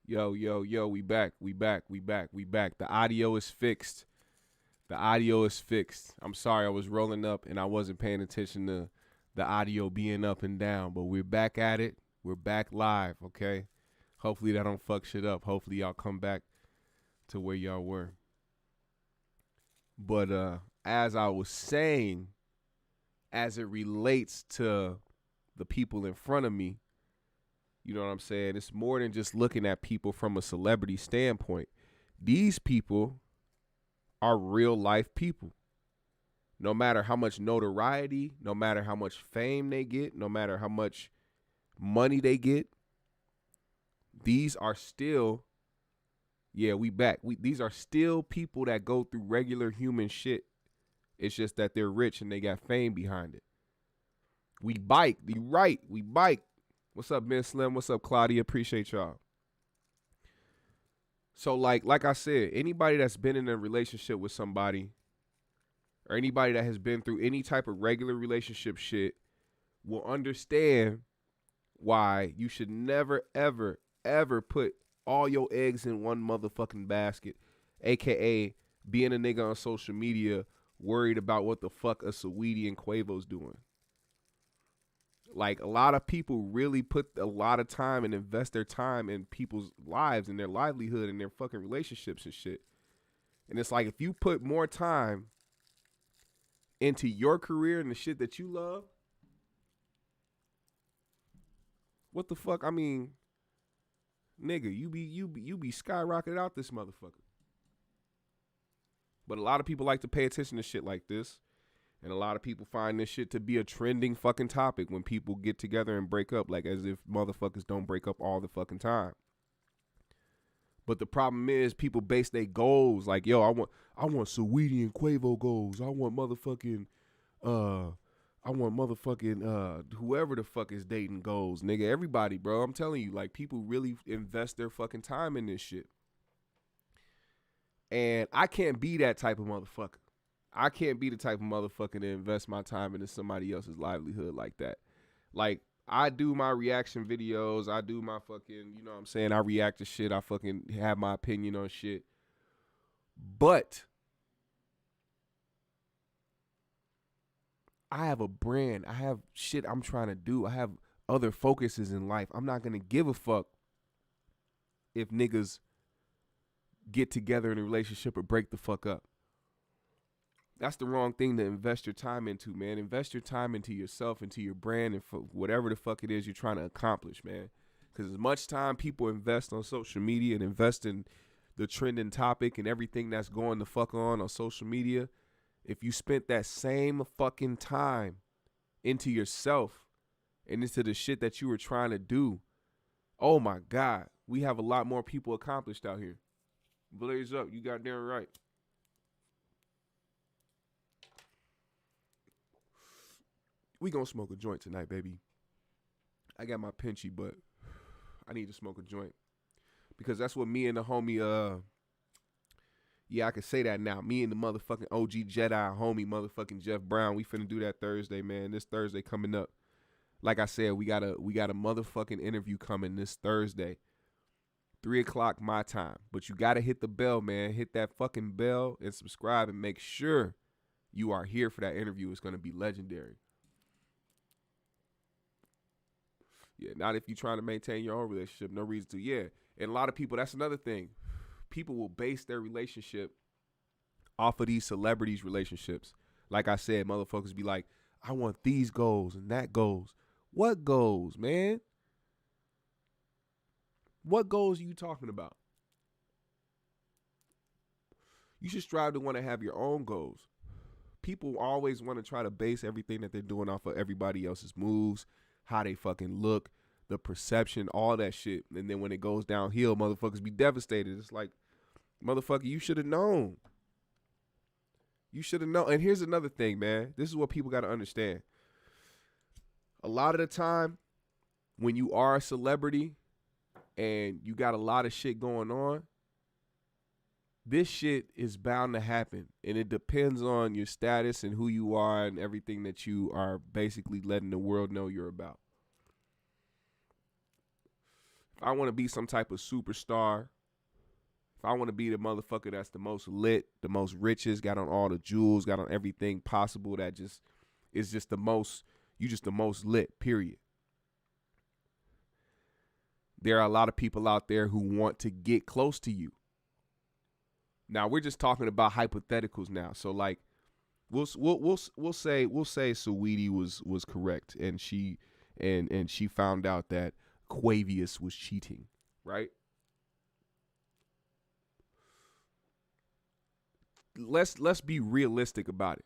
Yo, yo, yo, we back. We back. We back. We back. The audio is fixed. The audio is fixed. I'm sorry, I was rolling up and I wasn't paying attention to the audio being up and down, but we're back at it. We're back live, okay? Hopefully that don't fuck shit up. Hopefully y'all come back to where y'all were. But as I was saying, as it relates to the people in front of me, you know what I'm saying? It's more than just looking at people from a celebrity standpoint. These people are real life people. No matter how much notoriety, no matter how much fame they get, no matter how much money they get, these are still, we back. These are still people that go through regular human shit. It's just that they're rich and they got fame behind it. We bike. We bike. What's up, Miss Slim? What's up, Claudia? Appreciate y'all. So like I said, anybody that's been in a relationship with somebody or anybody that has been through any type of regular relationship shit will understand why you should never, ever, ever put all your eggs in one motherfucking basket, a.k.a. being a nigga on social media worried about what the fuck a Saweetie and Quavo's doing. Like, a lot of people really put a lot of time and invest their time in people's lives and their livelihood and their fucking relationships and shit. And it's like, if you put more time into your career and the shit that you love, what the fuck? I mean, nigga, you be skyrocketed out this motherfucker. But a lot of people like to pay attention to shit like this. And a lot of people find this shit to be a trending fucking topic when people get together and break up, like as if motherfuckers don't break up all the fucking time. But the problem is people base their goals like, yo, I want Saweetie and Quavo goals. I want motherfucking whoever the fuck is dating goals, nigga. Everybody, bro. I'm telling you, like, people really invest their fucking time in this shit. And I can't be that type of motherfucker. I can't be the type of motherfucker to invest my time into somebody else's livelihood like that. Like, I do my reaction videos. I do my fucking, you know what I'm saying? I react to shit. I fucking have my opinion on shit. But I have a brand. I have shit I'm trying to do. I have other focuses in life. I'm not going to give a fuck if niggas get together in a relationship or break the fuck up. That's the wrong thing to invest your time into, man. Invest your time into yourself, into your brand, and for whatever the fuck it is you're trying to accomplish, man. Because as much time people invest on social media and invest in the trending topic and everything that's going the fuck on social media, if you spent that same fucking time into yourself and into the shit that you were trying to do, oh my God, we have a lot more people accomplished out here. Blaze up, you goddamn right. We gonna smoke a joint tonight, baby. I got my pinchy, but I need to smoke a joint. Because that's what me and the homie, I can say that now. Me and the motherfucking OG Jedi homie, motherfucking Jeff Brown, we finna do that Thursday, man. This Thursday coming up. Like I said, we got a motherfucking interview coming this Thursday. 3 o'clock my time. But you gotta hit the bell, man. Hit that fucking bell and subscribe and make sure you are here for that interview. It's gonna be legendary. Yeah, not if you're trying to maintain your own relationship. No reason to. Yeah. And a lot of people, that's another thing. People will base their relationship off of these celebrities' relationships. Like I said, motherfuckers be like, I want these goals and that goals. What goals, man? What goals are you talking about? You should strive to want to have your own goals. People always want to try to base everything that they're doing off of everybody else's moves, how they fucking look, the perception, all that shit. And then when it goes downhill, motherfuckers be devastated. It's like, motherfucker, you should have known. You should have known. And here's another thing, man. This is what people got to understand. A lot of the time, when you are a celebrity and you got a lot of shit going on, this shit is bound to happen. And it depends on your status and who you are and everything that you are basically letting the world know you're about. If I want to be some type of superstar, if I want to be the motherfucker that's the most lit, the most richest, got on all the jewels, got on everything possible, that just is just the most, you just the most lit, period. There are a lot of people out there who want to get close to you. Now we're just talking about hypotheticals now. So like we'll say Saweetie was correct, and she found out that Quavius was cheating, right? Let's be realistic about it.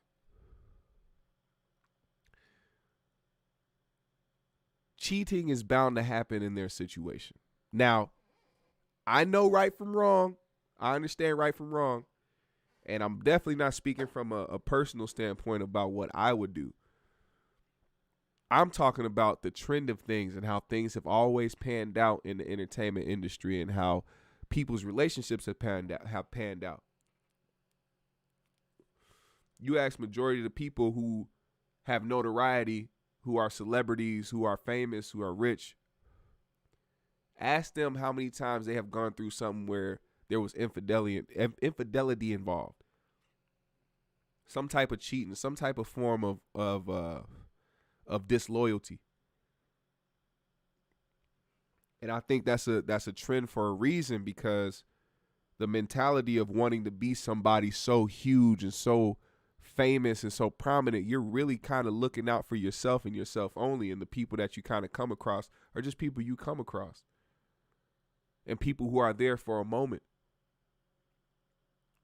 Cheating is bound to happen in their situation. Now, I know right from wrong. I understand right from wrong. And I'm definitely not speaking from a personal standpoint about what I would do. I'm talking about the trend of things and how things have always panned out in the entertainment industry and how people's relationships have panned out. You ask majority of the people who have notoriety, who are celebrities, who are famous, who are rich, ask them how many times they have gone through something where there was infidelity involved, some type of cheating, some type of form of disloyalty. And I think that's a trend for a reason, because the mentality of wanting to be somebody so huge and so famous and so prominent, you're really kind of looking out for yourself and yourself only, and the people that you kind of come across are just people you come across and people who are there for a moment.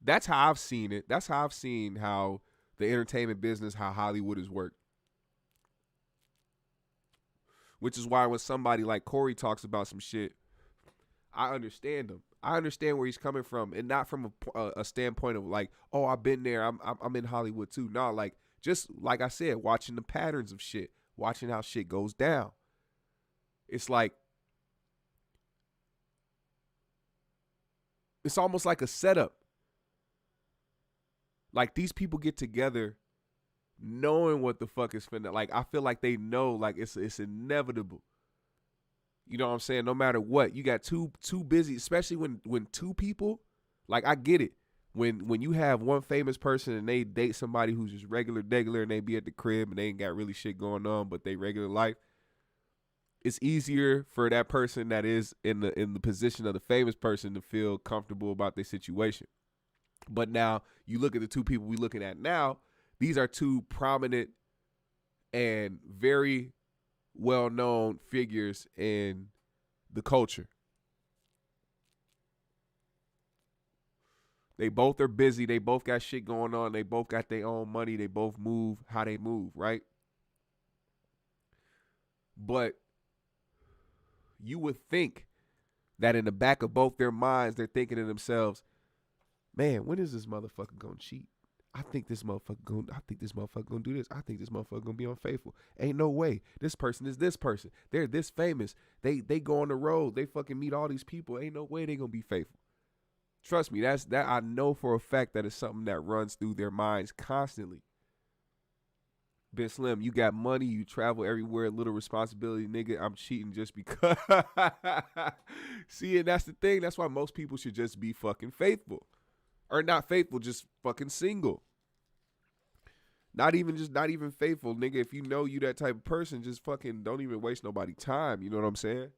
That's how I've seen it. That's how I've seen how the entertainment business, how Hollywood has worked. Which is why when somebody like Corey talks about some shit, I understand him. I understand where he's coming from, and not from a standpoint of like, oh, I've been there. I'm in Hollywood too. No, like, just like I said, watching the patterns of shit, watching how shit goes down. It's like, it's almost like a setup. Like, these people get together knowing what the fuck is finna. Like, I feel like they know, like, it's inevitable. You know what I'm saying? No matter what, you got too busy, especially when two people, like, I get it. When you have one famous person and they date somebody who's just regular and they be at the crib and they ain't got really shit going on, but they regular life, it's easier for that person that is in the position of the famous person to feel comfortable about their situation. But now you look at the two people we looking at now, these are two prominent and very well-known figures in the culture. They both are busy. They both got shit going on. They both got their own money. They both move how they move, right? But you would think that in the back of both their minds, they're thinking to themselves, man, when is this motherfucker gonna cheat? I think this motherfucker gonna do this. I think this motherfucker gonna be unfaithful. Ain't no way. This person is this person. They're this famous. They go on the road. They fucking meet all these people. Ain't no way they gonna be faithful. Trust me, that I know for a fact that it's something that runs through their minds constantly. Ben Slim, you got money, you travel everywhere, little responsibility, nigga. I'm cheating just because. See, and that's the thing. That's why most people should just be fucking faithful. Or not faithful, just fucking single. Not even faithful, nigga. If you know you that type of person, just fucking don't even waste nobody's time. You know what I'm saying?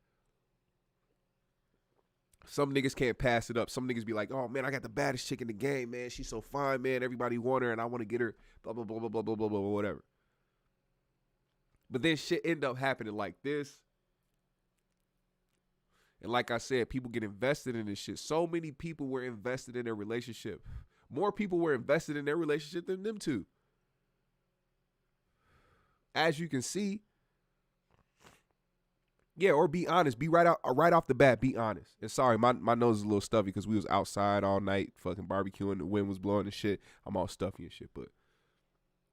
Some niggas can't pass it up. Some niggas be like, oh, man, I got the baddest chick in the game, man. She's so fine, man. Everybody want her, and I want to get her, blah, blah, blah, blah, blah, blah, blah, blah, whatever. But then shit end up happening like this. And like I said, people get invested in this shit. So many people were invested in their relationship. More people were invested in their relationship than them two. As you can see. Yeah, or be honest. Be right off the bat, be honest. And sorry, my nose is a little stuffy because we was outside all night fucking barbecuing. The wind was blowing and shit. I'm all stuffy and shit. But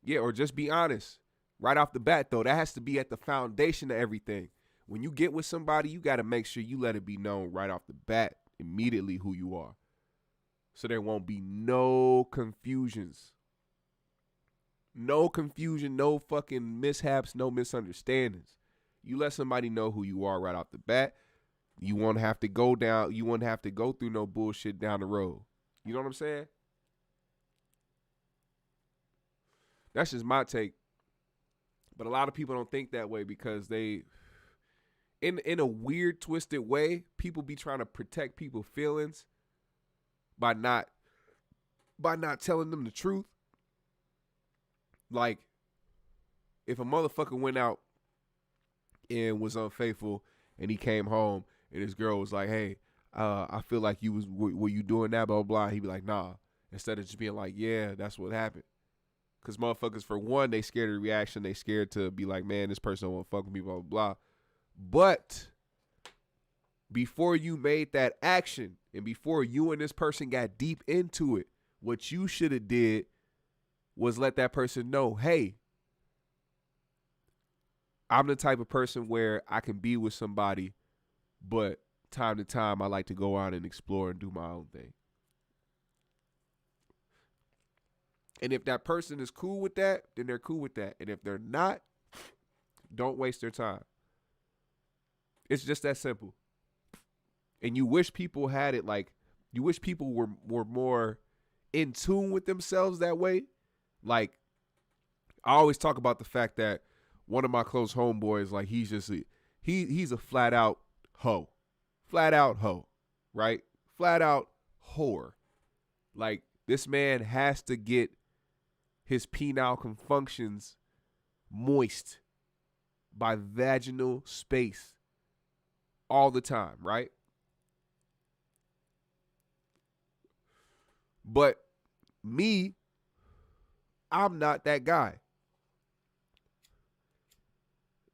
yeah, or just be honest. Right off the bat, though. That has to be at the foundation of everything. When you get with somebody, you got to make sure you let it be known right off the bat, immediately who you are. So there won't be no confusions. No confusion, no fucking mishaps, no misunderstandings. You let somebody know who you are right off the bat. You won't have to go down. You won't have to go through no bullshit down the road. You know what I'm saying? That's just my take. But a lot of people don't think that way because they, in a weird, twisted way, people be trying to protect people's feelings by not telling them the truth. Like, if a motherfucker went out and was unfaithful and he came home and his girl was like, hey, I feel like were you doing that, blah, blah, blah. He'd be like, nah. Instead of just being like, yeah, that's what happened. Because motherfuckers, for one, they scared of the reaction. They scared to be like, man, this person don't want to fuck with me, blah, blah, blah. But before you made that action and before you and this person got deep into it, what you should have did was let that person know, hey, I'm the type of person where I can be with somebody, but time to time I like to go out and explore and do my own thing. And if that person is cool with that, then they're cool with that. And if they're not, don't waste their time. It's just that simple. And you wish people had it like, you wish people were more in tune with themselves that way. Like, I always talk about the fact that one of my close homeboys, like, he's just, he's a flat out hoe. Flat out hoe, right? Flat out whore. Like, this man has to get his penile functions moist by vaginal space all the time, right? But me, I'm not that guy.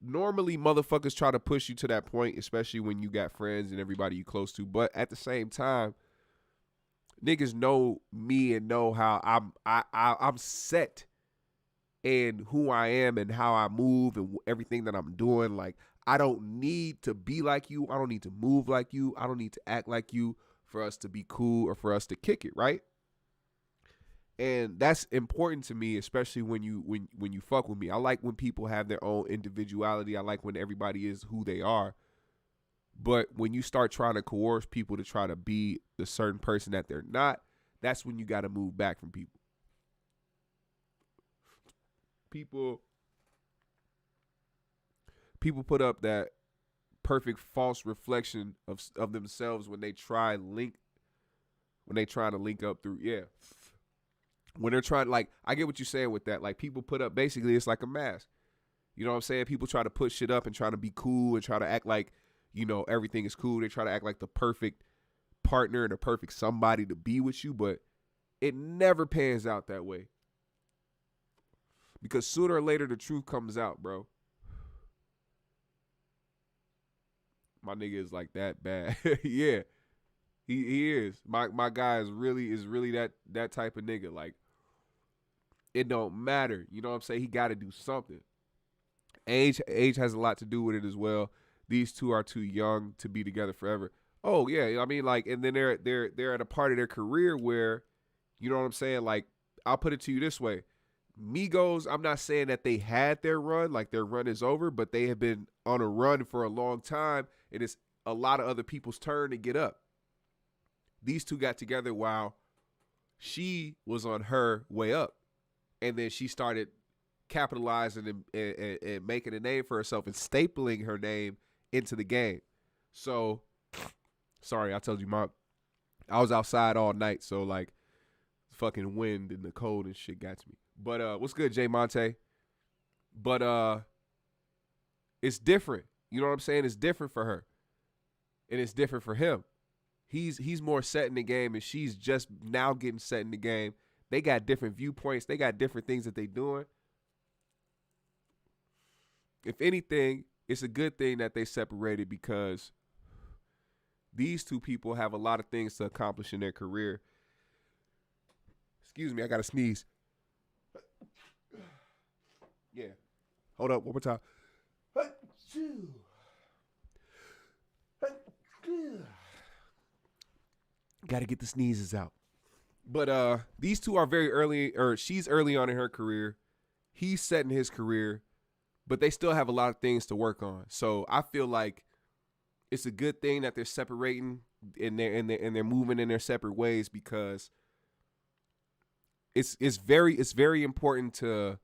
Normally, motherfuckers try to push you to that point, especially when you got friends and everybody you close to. But at the same time, niggas know me and know how I'm set and who I am and how I move and everything that I'm doing. Like, I don't need to be like you. I don't need to move like you. I don't need to act like you for us to be cool or for us to kick it, right? And that's important to me, especially when you fuck with me. I like when people have their own individuality. I like when everybody is who they are. But when you start trying to coerce people to try to be the certain person that they're not, that's when you got to move back from people. People put up that perfect false reflection of themselves when they try to link up through, yeah. When they're trying, like, I get what you're saying with that. Like, people put up, basically, it's like a mask. You know what I'm saying? People try to put shit up and try to be cool and try to act like, you know, everything is cool. They try to act like the perfect partner and the perfect somebody to be with you, but it never pans out that way. Because sooner or later, the truth comes out, bro. My nigga is like that bad. Yeah, he is. My guy is really that type of nigga. Like, it don't matter. You know what I'm saying? He got to do something. Age has a lot to do with it as well. These two are too young to be together forever. Oh yeah, I mean, like, and then they're at a part of their career where, you know what I'm saying? Like, I'll put it to you this way. Migos, I'm not saying that they had their run, like their run is over, but they have been on a run for a long time, and it's a lot of other people's turn to get up. These two got together while she was on her way up, and then she started capitalizing and making a name for herself and stapling her name into the game. So, sorry, I told you, I was outside all night, so, like, fucking wind and the cold and shit got to me. But what's good, Jay Monte? But it's different. You know what I'm saying? It's different for her, and it's different for him. He's more set in the game, and she's just now getting set in the game. They got different viewpoints. They got different things that they doing. If anything, it's a good thing that they separated, because these two people have a lot of things to accomplish in their career. Excuse me, I got to sneeze. Yeah. Hold up, one more time. Got to get the sneezes out. But these two are very early, or she's early on in her career. He's set in his career, but they still have a lot of things to work on. So I feel like it's a good thing that they're separating and they're moving in their separate ways, because it's very important to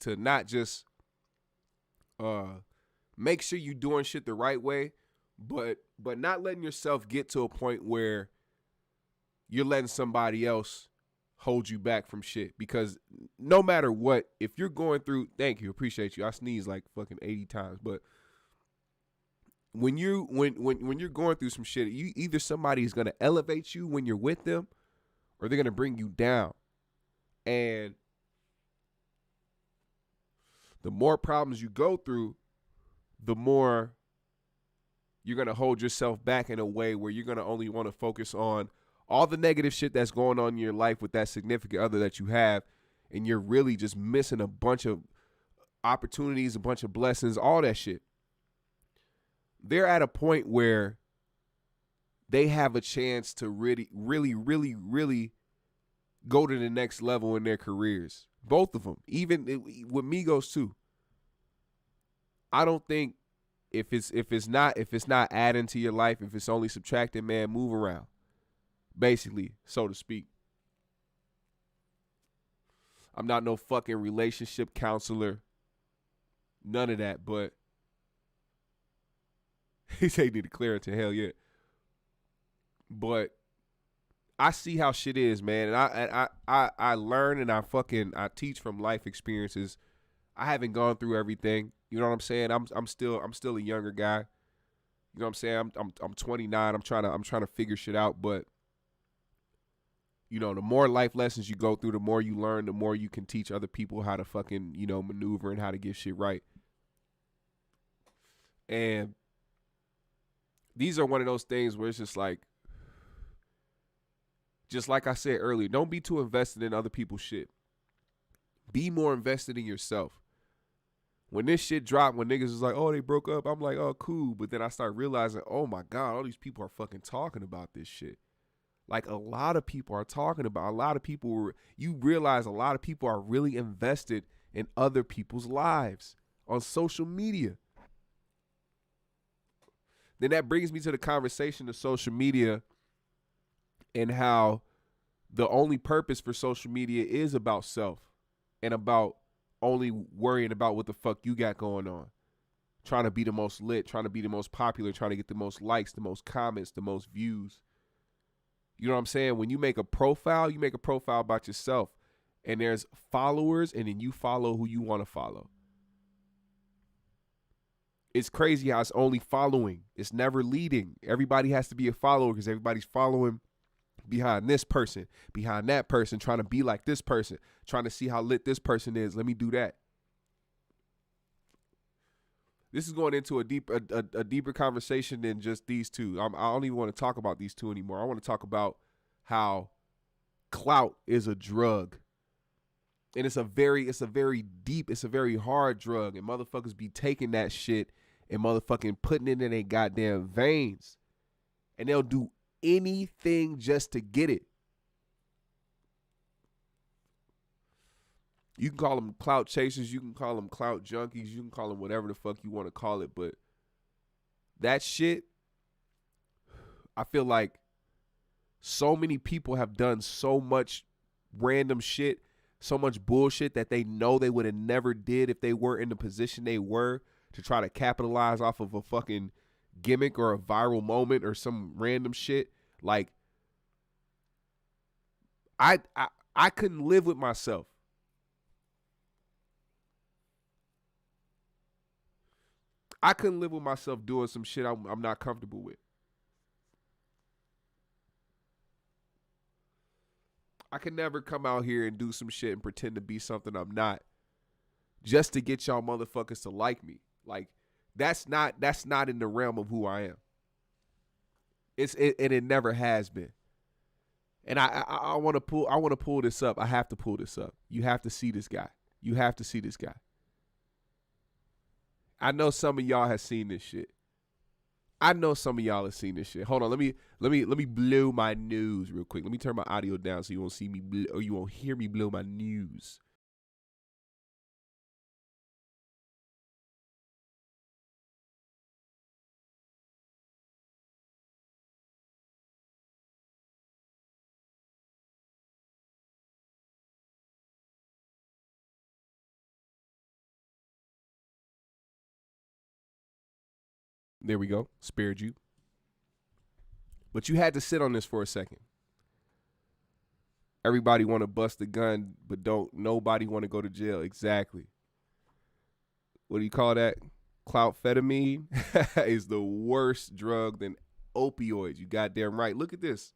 not just uh make sure you're doing shit the right way, but not letting yourself get to a point where you're letting somebody else hold you back from shit. Because no matter what, if you're going through, thank you, appreciate you. I sneezed like fucking 80 times, but when you're going through some shit, you either somebody's gonna elevate you when you're with them, or they're gonna bring you down. And the more problems you go through, the more you're gonna hold yourself back in a way where you're gonna only want to focus on all the negative shit that's going on in your life with that significant other that you have, and you're really just missing a bunch of opportunities, a bunch of blessings, all that shit. They're at a point where they have a chance to really, really, really, really go to the next level in their careers. Both of them, even with Migos too. I don't think if it's not adding to your life, if it's only subtracting, man, move around, basically, so to speak. I'm not no fucking relationship counselor, none of that. But he said he need to clear it to hell, yeah. But I see how shit is, man, and I learn and I teach from life experiences. I haven't gone through everything. You know what I'm saying? I'm still a younger guy. You know what I'm saying? I'm 29. I'm trying to figure shit out. But you know, the more life lessons you go through, the more you learn, the more you can teach other people how to fucking, you know, maneuver and how to get shit right. And these are one of those things where it's just like I said earlier, don't be too invested in other people's shit. Be more invested in yourself. When this shit dropped, when niggas was like, oh, they broke up, I'm like, oh, cool. But then I start realizing, oh my God, all these people are fucking talking about this shit. Like, a lot of people are talking about, you realize a lot of people are really invested in other people's lives on social media. Then that brings me to the conversation of social media and how the only purpose for social media is about self and about only worrying about what the fuck you got going on. Trying to be the most lit, trying to be the most popular, trying to get the most likes, the most comments, the most views. You know what I'm saying? When you make a profile about yourself, and there's followers, and then you follow who you want to follow. It's crazy how it's only following. It's never leading. Everybody has to be a follower because everybody's following behind this person, behind that person, trying to be like this person, trying to see how lit this person is. Let me do that. This is going into a deeper conversation than just these two. I don't even want to talk about these two anymore. I want to talk about how clout is a drug. And it's a very deep, it's a very hard drug. And motherfuckers be taking that shit and motherfucking putting it in their goddamn veins. And they'll do anything just to get it. You can call them clout chasers. You can call them clout junkies. You can call them whatever the fuck you want to call it. But that shit, I feel like so many people have done so much random shit, so much bullshit that they know they would have never did if they were in the position they were to try to capitalize off of a fucking gimmick or a viral moment or some random shit. Like, I couldn't live with myself. I couldn't live with myself doing some shit I'm not comfortable with. I can never come out here and do some shit and pretend to be something I'm not just to get y'all motherfuckers to like me. Like, that's not in the realm of who I am. It never has been. And I want to pull this up. I have to pull this up. You have to see this guy. You have to see this guy. I know some of y'all have seen this shit. Hold on, let me blow my nose real quick. Let me turn my audio down so you won't see me or you won't hear me blow my nose. There we go. Spared you. But you had to sit on this for a second. Everybody want to bust a gun, but nobody want to go to jail. Exactly. What do you call that? Cloutphetamine is the worst drug than opioids. You goddamn right. Look at this.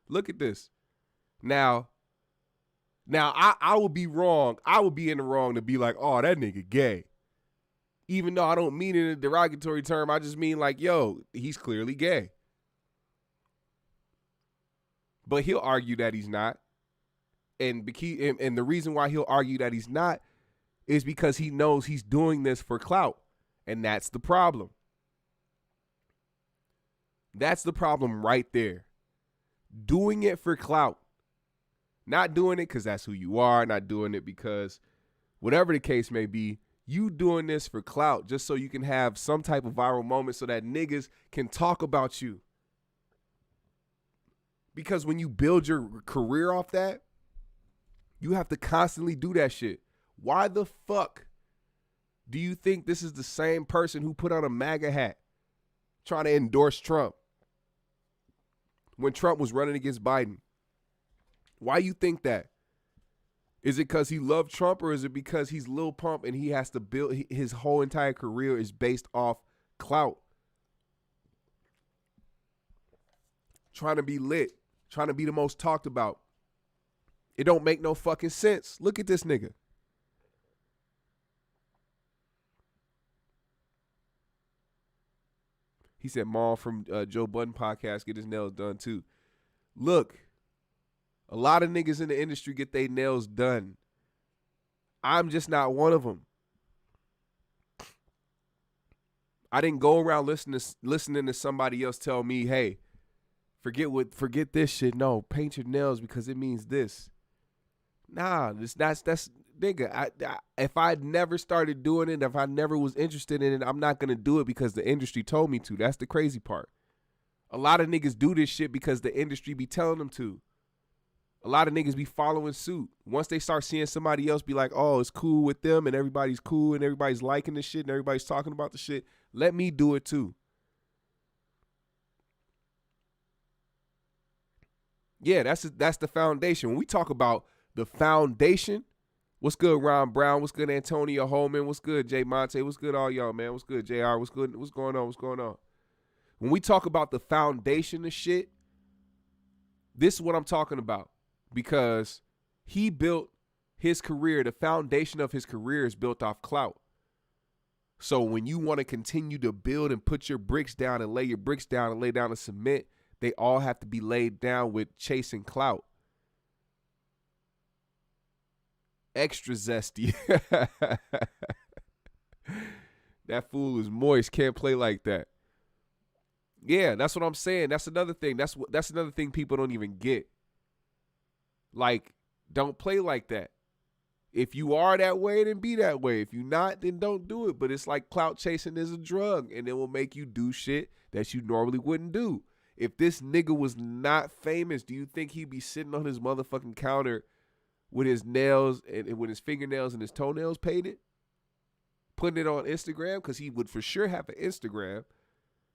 Look at this. Now I would be wrong. I would be in the wrong to be like, oh, that nigga gay. Even though I don't mean it in a derogatory term, I just mean like, yo, he's clearly gay. But he'll argue that he's not. And the reason why he'll argue that he's not is because he knows he's doing this for clout. And that's the problem. That's the problem right there. Doing it for clout. Not doing it because that's who you are. Not doing it because whatever the case may be, you doing this for clout just so you can have some type of viral moment so that niggas can talk about you. Because when you build your career off that, you have to constantly do that shit. Why the fuck do you think this is the same person who put on a MAGA hat trying to endorse Trump when Trump was running against Biden? Why you think that? Is it because he loved Trump, or is it because he's Lil Pump and he has to build his whole entire career is based off clout? Trying to be lit, trying to be the most talked about. It don't make no fucking sense. Look at this nigga. He said, Maul from Joe Budden podcast, get his nails done too. Look, a lot of niggas in the industry get their nails done. I'm just not one of them. I didn't go around listening to somebody else tell me, hey, forget this shit. No, paint your nails because it means this. Nah, that's nigga. If I'd never started doing it, if I never was interested in it, I'm not gonna do it because the industry told me to. That's the crazy part. A lot of niggas do this shit because the industry be telling them to. A lot of niggas be following suit. Once they start seeing somebody else be like, oh, it's cool with them and everybody's cool and everybody's liking the shit and everybody's talking about the shit, let me do it too. Yeah, that's the foundation. When we talk about the foundation, what's good, Ron Brown? What's good, Antonio Holman? What's good, Jay Monte? What's good, all y'all, man? What's good, JR? What's good? What's going on? What's going on? When we talk about the foundation of shit, this is what I'm talking about. Because he built his career, the foundation of his career is built off clout. So when you want to continue to build and put your bricks down and lay your bricks down and lay down the cement, they all have to be laid down with chasing clout. Extra zesty. That fool is moist. Can't play like that. Yeah, that's what I'm saying. That's another thing. That's another thing people don't even get. Like, don't play like that. If you are that way, then be that way. If you're not, then don't do it. But it's like clout chasing is a drug, and it will make you do shit that you normally wouldn't do. If this nigga was not famous, do you think he'd be sitting on his motherfucking counter with his nails and with his fingernails and his toenails painted, putting it on Instagram? Because he would for sure have an Instagram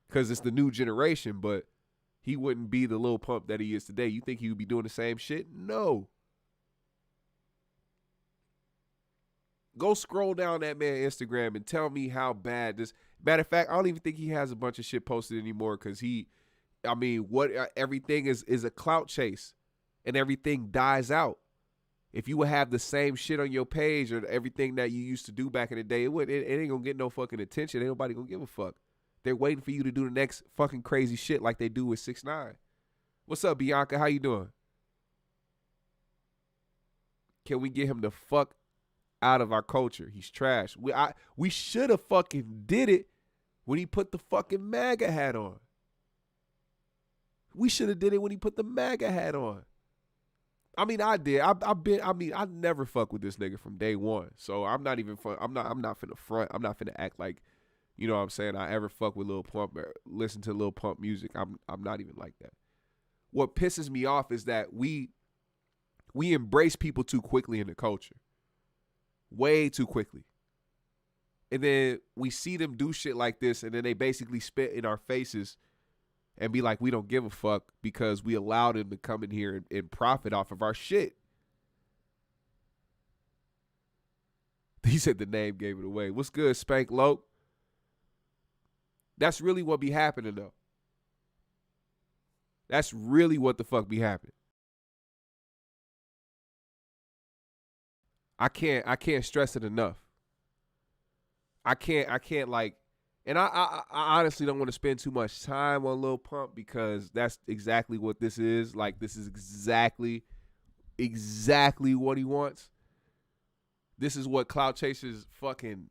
because it's the new generation, but he wouldn't be the Lil Pump that he is today. You think he would be doing the same shit? No. Go scroll down that man's Instagram and tell me how bad this. Matter of fact, I don't even think he has a bunch of shit posted anymore because everything is a clout chase and everything dies out. If you would have the same shit on your page or everything that you used to do back in the day, it ain't gonna get no fucking attention. Ain't nobody gonna give a fuck. They're waiting for you to do the next fucking crazy shit like they do with 6ix9ine. What's up, Bianca? How you doing? Can we get him the fuck out of our culture? He's trash. We should have fucking did it when he put the fucking MAGA hat on. We should have did it when he put the MAGA hat on. I mean, I did. I never fuck with this nigga from day one. So I'm not even fun. I'm not finna front. I'm not finna act like, you know what I'm saying, I ever fuck with Lil Pump or listen to Lil Pump music. I'm not even like that. What pisses me off is that we embrace people too quickly in the culture. Way too quickly. And then we see them do shit like this, and then they basically spit in our faces and be like, we don't give a fuck because we allowed them to come in here and profit off of our shit. He said the name gave it away. What's good, Spank Lope? That's really what be happening, though. That's really what the fuck be happening. I can't stress it enough. I can't like, and I honestly don't want to spend too much time on Lil Pump because that's exactly what this is. Like, this is exactly what he wants. This is what clout chasers fucking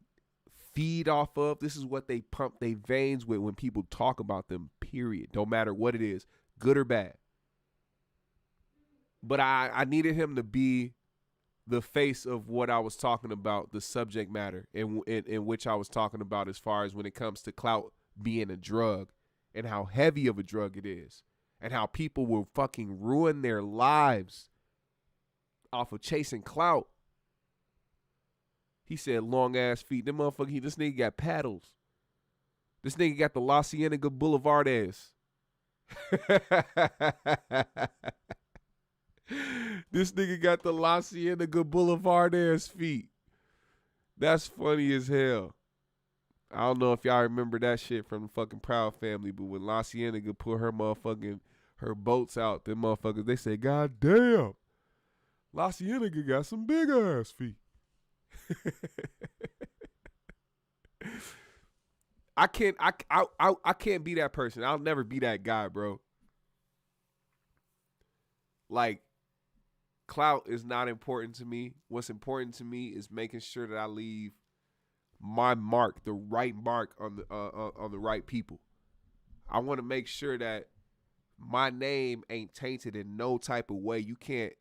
feed off of. This is what they pump their veins with when people talk about them, period. Don't matter what it is, good or bad. But I needed him to be the face of what I was talking about, the subject matter in which I was talking about as far as when it comes to clout being a drug and how heavy of a drug it is and how people will fucking ruin their lives off of chasing clout. He said long ass feet. Them motherfucker, this nigga got paddles. This nigga got the La Cienega Boulevard ass. This nigga got the La Cienega Boulevard ass feet. That's funny as hell. I don't know if y'all remember that shit from the fucking Proud Family, but when La Cienega put her boats out, them motherfuckers, they said, God damn, La Cienega got some big ass feet. I can't be that person. I'll never be that guy, bro. Like, clout is not important to me. What's important to me is making sure that I leave my mark, the right mark on the right people. I want to make sure that my name ain't tainted in no type of way. You can't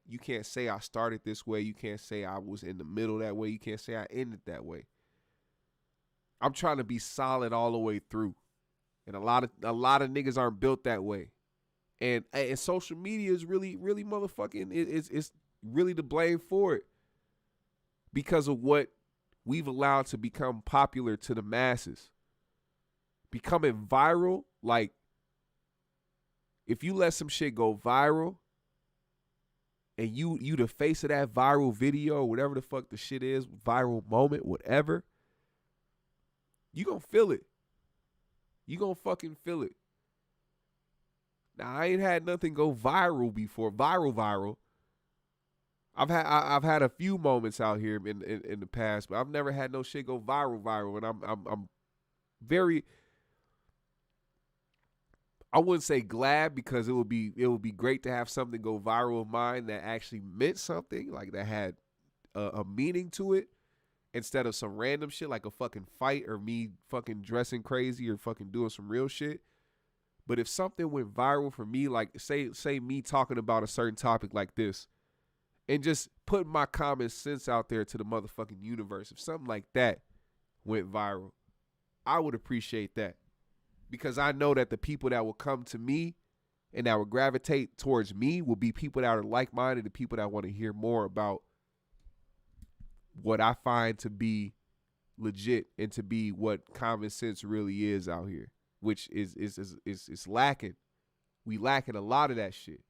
say I started this way. You can't say I was in the middle that way. You can't say I ended that way. I'm trying to be solid all the way through. And a lot of niggas aren't built that way. And social media is really motherfucking, it's really to blame for it because of what we've allowed to become popular to the masses. Becoming viral, like, if you let some shit go viral and you the face of that viral video or whatever the fuck the shit is, viral moment, whatever, you gonna feel it. You gonna fucking feel it. Now, I ain't had nothing go viral before. Viral. I've had a few moments out here in the past, but I've never had no shit go viral. And I'm very, I wouldn't say glad because it would be great to have something go viral of mine that actually meant something, like that had a meaning to it, instead of some random shit like a fucking fight or me fucking dressing crazy or fucking doing some real shit. But if something went viral for me, like say me talking about a certain topic like this and just putting my common sense out there to the motherfucking universe, if something like that went viral, I would appreciate that. Because I know that the people that will come to me and that will gravitate towards me will be people that are like-minded, the people that want to hear more about what I find to be legit and to be what common sense really is out here, which is lacking. We lacking a lot of that shit.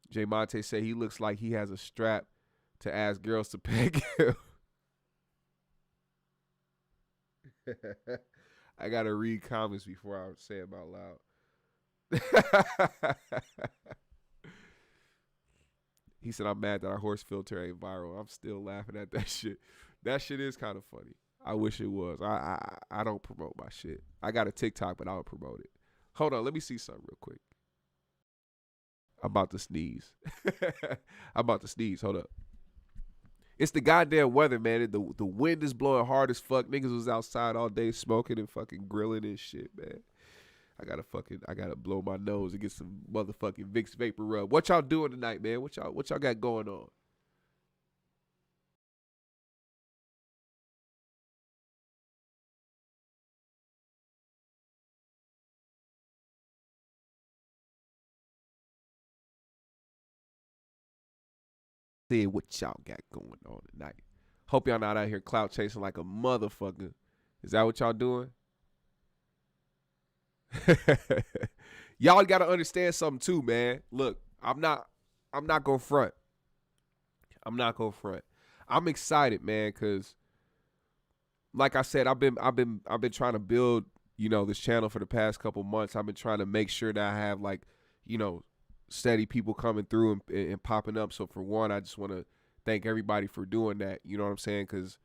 Jay Monte said he looks like he has a strap to ask girls to peg him. I gotta read comments before I say them out loud. He said, I'm mad that our horse filter ain't viral. I'm still laughing at that shit. That shit is kind of funny. I wish it was. I don't promote my shit. I got a TikTok, but I don't promote it. Hold on, let me see something real quick. I'm about to sneeze. Hold up. It's the goddamn weather, man. The wind is blowing hard as fuck. Niggas was outside all day smoking and fucking grilling and shit, man. I gotta blow my nose and get some motherfucking Vicks Vapor Rub. What y'all doing tonight, man? What y'all got going on? See what y'all got going on tonight. Hope y'all not out here clout chasing like a motherfucker. Is that what y'all doing? Y'all gotta understand something too, man. Look, I'm not gonna front. I'm not gonna front. I'm excited, man, cause like I said, I've been trying to build, this channel for the past couple months. I've been trying to make sure that I have like, steady people coming through and popping up. So for one, I just want to thank everybody for doing that. You know what I'm saying? Because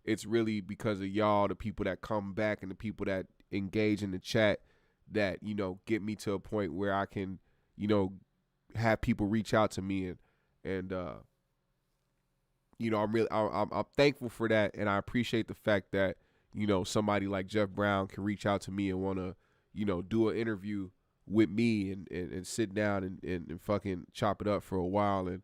it's really because of y'all, the people that come back and the people that engage in the chat that, get me to a point where I can, have people reach out to me and I'm thankful for that, and I appreciate the fact that somebody like Jeff Brown can reach out to me and want to do an interview with me and sit down and fucking chop it up for a while and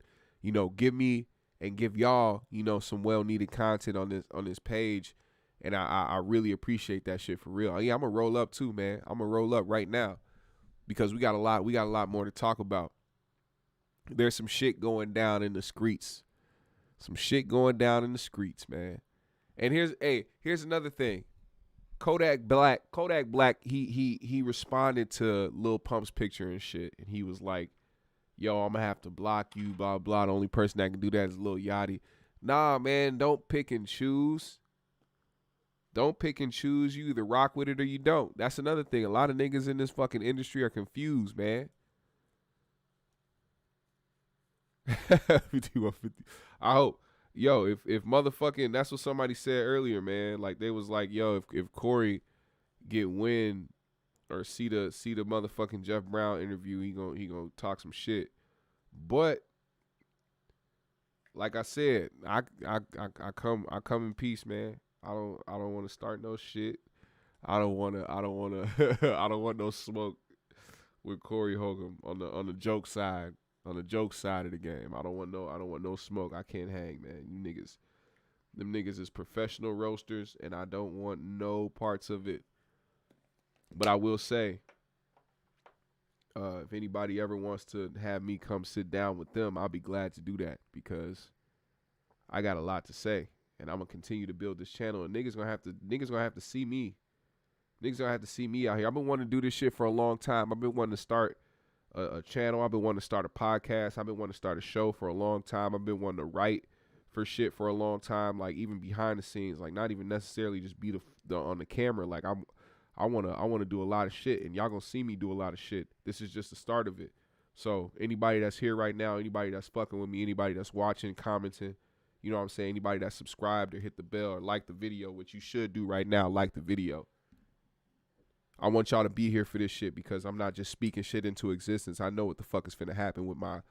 give me and give y'all some well needed content on this page, and I really appreciate that shit for real. Yeah, I'm gonna roll up too, man. I'm gonna roll up right now because we got a lot more to talk about. There's some shit going down in the streets. Some shit going down in the streets, man. And here's another thing. Kodak Black, he responded to Lil Pump's picture and shit, and he was like, "Yo, I'm gonna have to block you, blah blah. The only person that can do that is Lil Yachty." Nah, man, don't pick and choose. Don't pick and choose. You either rock with it or you don't. That's another thing. A lot of niggas in this fucking industry are confused, man. 5150. I hope, if motherfucking, that's what somebody said earlier, man. Like they was like, yo, if Corey get wind or see the motherfucking Jeff Brown interview, he gonna talk some shit. But like I said, I come in peace, man. I don't want to start no shit. I don't want I don't want no smoke with Corey Holcomb on the joke side. On the joke side of the game, I don't want no smoke. I can't hang, man. Them niggas is professional roasters, and I don't want no parts of it. But I will say, if anybody ever wants to have me come sit down with them, I'll be glad to do that because I got a lot to say, and I'm gonna continue to build this channel. And niggas gonna have to see me. Niggas gonna have to see me out here. I've been wanting to do this shit for a long time. I've been wanting to start a channel. I've been wanting to start a podcast. I've been wanting to start a show for a long time. I've been wanting to write for shit for a long time, like even behind the scenes, like not even necessarily just be the on the camera. Like I wanna do a lot of shit, and y'all gonna see me do a lot of shit. This is just the start of it. So anybody that's here right now, anybody that's fucking with me, anybody that's watching, commenting, you know what I'm saying, anybody that's subscribed or hit the bell or like the video, which you should do right now, like the video. I want y'all to be here for this shit because I'm not just speaking shit into existence. I know what the fuck is finna happen with my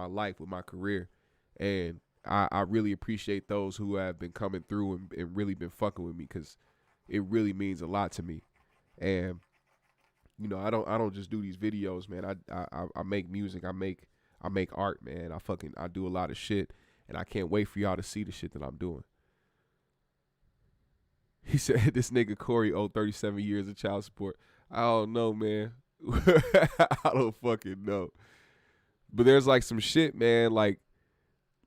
life, with my career. And I really appreciate those who have been coming through and really been fucking with me because it really means a lot to me. And I don't just do these videos, man. I make music. I make art, man. I do a lot of shit, and I can't wait for y'all to see the shit that I'm doing. He said this nigga Corey owed 37 years of child support. I don't know, man. I don't fucking know. But there's like some shit, man. Like,